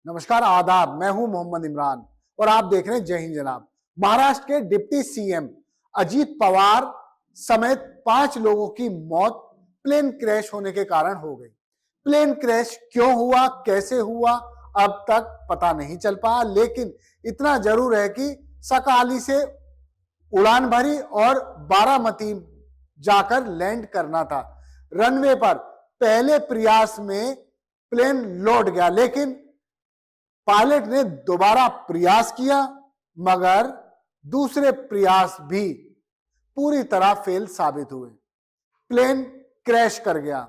नमस्कार, आदाब। मैं हूं मोहम्मद इमरान और आप देख रहे हैं जय हिंद जनाब। महाराष्ट्र के डिप्टी सीएम अजीत पवार समेत 5 लोगों की मौत प्लेन क्रैश होने के कारण हो गई। प्लेन क्रैश क्यों हुआ, कैसे हुआ, अब तक पता नहीं चल पाया, लेकिन इतना जरूर है कि सकाली से उड़ान भरी और बारामती जाकर लैंड करना था। रनवे पर पहले प्रयास में प्लेन लौट गया, लेकिन पायलट ने दोबारा प्रयास किया, मगर दूसरे प्रयास भी पूरी तरह फेल साबित हुए। प्लेन क्रैश कर गया।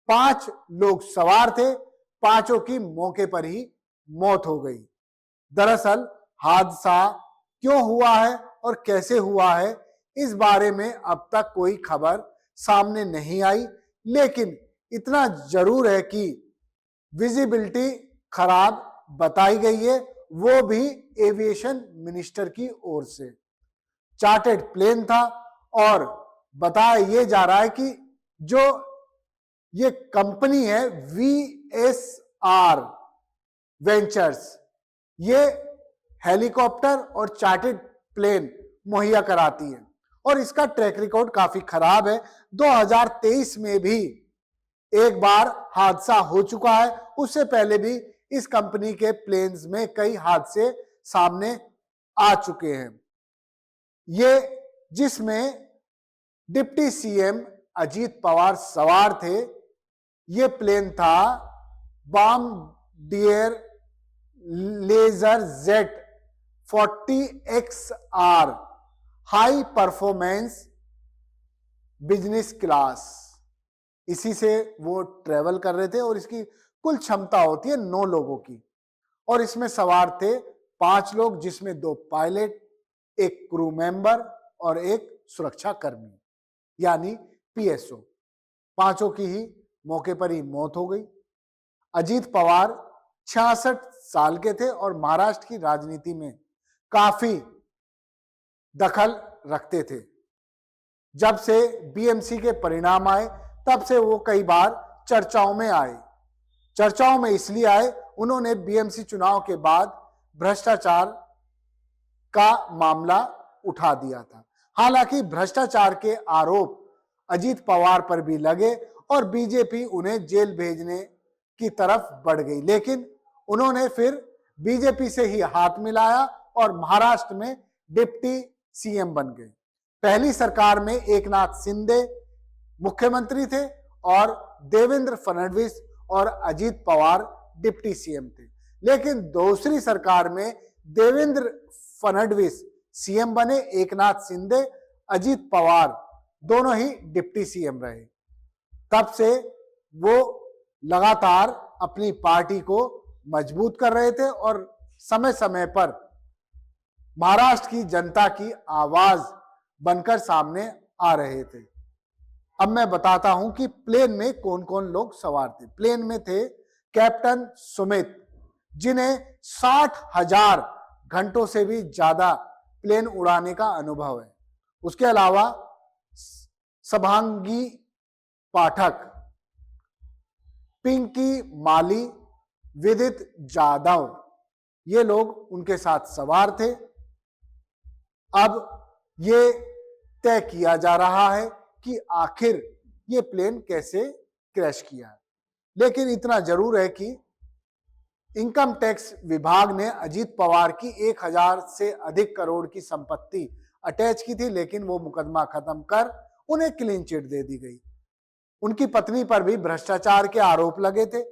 5 लोग सवार थे, पांचों की मौके पर ही मौत हो गई। दरअसल हादसा क्यों हुआ है और कैसे हुआ है, इस बारे में अब तक कोई खबर सामने नहीं आई, लेकिन इतना जरूर है कि विजिबिलिटी खराब बताई गई है, वो भी एविएशन मिनिस्टर की ओर से। चार्टर्ड प्लेन था और बताया यह जा रहा है कि जो ये कंपनी है VSR वेंचर्स, ये हेलीकॉप्टर और चार्टर्ड प्लेन मुहैया कराती है और इसका ट्रैक रिकॉर्ड काफी खराब है। 2023 में भी एक बार हादसा हो चुका है, उससे पहले भी इस कंपनी के प्लेन्स में कई हादसे सामने आ चुके हैं। ये जिसमें डिप्टी सीएम अजीत पवार सवार थे, ये प्लेन था Bombardier Learjet 40XR high performance business class. इसी से वो ट्रेवल कर रहे थे और इसकी कुल क्षमता होती है 9 लोगों की और इसमें सवार थे 5 लोग, जिसमें 2 पायलट, एक क्रू मेंबर और एक सुरक्षा कर्मी यानी PSO। पांचों की ही मौके पर ही मौत हो गई। अजीत पवार 66 साल के थे और महाराष्ट्र की राजनीति में काफी दखल रखते थे। जब से BMC के परिणाम आए तब से वो कई बार चर्चाओं में आए। चर्चाओं में इसलिए आए, उन्होंने BMC चुनाव के बाद भ्रष्टाचार का मामला उठा दिया था। हालांकि भ्रष्टाचार के आरोप अजीत पवार पर भी लगे और बीजेपी उन्हें जेल भेजने की तरफ बढ़ गई, लेकिन उन्होंने फिर बीजेपी से ही हाथ मिलाया और महाराष्ट्र में डिप्टी सीएम बन गए। पहली सरकार में एकनाथ शिंदे मुख्यमंत्री थे और देवेंद्र फडणवीस और अजीत पवार डिप्टी सीएम थे, लेकिन दूसरी सरकार में देवेंद्र फडणवीस सीएम बने, एकनाथ शिंदे, अजीत पवार दोनों ही डिप्टी सीएम रहे। तब से वो लगातार अपनी पार्टी को मजबूत कर रहे थे और समय समय पर महाराष्ट्र की जनता की आवाज बनकर सामने आ रहे थे। अब मैं बताता हूं कि प्लेन में कौन कौन लोग सवार थे। प्लेन में थे कैप्टन सुमित, जिन्हें 60,000 घंटों से भी ज्यादा प्लेन उड़ाने का अनुभव है। उसके अलावा सभांगी पाठक, पिंकी माली, विदित जाधव, ये लोग उनके साथ सवार थे। अब ये तय किया जा रहा है कि आखिर ये प्लेन कैसे क्रैश किया है, लेकिन इतना जरूर है कि इनकम टैक्स विभाग ने अजीत पवार की 1000 से अधिक करोड़ की संपत्ति अटैच की थी, लेकिन वो मुकदमा खत्म कर उन्हें क्लीन चिट दे दी गई। उनकी पत्नी पर भी भ्रष्टाचार के आरोप लगे थे,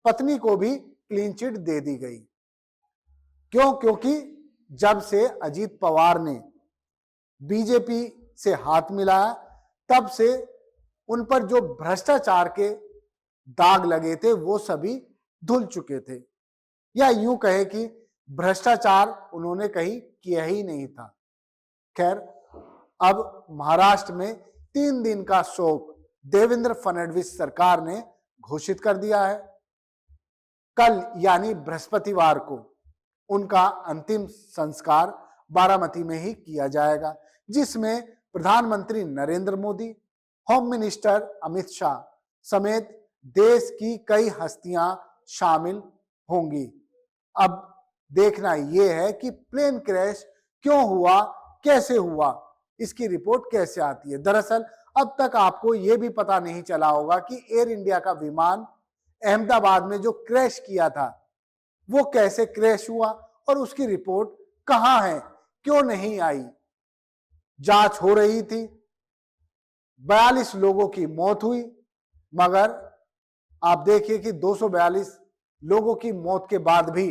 पत्नी को भी क्लीन चिट दे दी गई। क्यों? क्योंकि जब से अजीत पवार ने बीजेपी से हाथ मिलाया, तब से उन पर जो भ्रष्टाचार के दाग लगे थे वो सभी धुल चुके थे, या यूं कहे कि भ्रष्टाचार उन्होंने कहीं किया ही नहीं था। खैर, अब महाराष्ट्र में 3 दिन का शोक देवेंद्र फडणवीस सरकार ने घोषित कर दिया है। कल यानी बृहस्पतिवार को उनका अंतिम संस्कार बारामती में ही किया जाएगा, जिसमें प्रधानमंत्री नरेंद्र मोदी, होम मिनिस्टर अमित शाह समेत देश की कई हस्तियां शामिल होंगी। अब देखना यह है कि प्लेन क्रैश क्यों हुआ, कैसे हुआ, इसकी रिपोर्ट कैसे आती है। दरअसल अब तक आपको यह भी पता नहीं चला होगा कि एयर इंडिया का विमान अहमदाबाद में जो क्रैश किया था वो कैसे क्रैश हुआ और उसकी रिपोर्ट कहां है, क्यों नहीं आई। जांच हो रही थी, 42 लोगों की मौत हुई, मगर आप देखिए कि 242 लोगों की मौत के बाद भी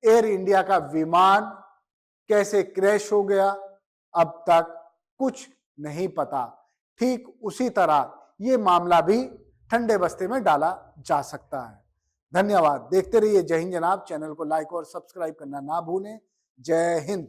एयर इंडिया का विमान कैसे क्रैश हो गया अब तक कुछ नहीं पता। ठीक उसी तरह यह मामला भी ठंडे बस्ते में डाला जा सकता है। धन्यवाद। देखते रहिए जय हिंद जनाब। चैनल को लाइक और सब्सक्राइब करना ना भूलें। जय हिंद।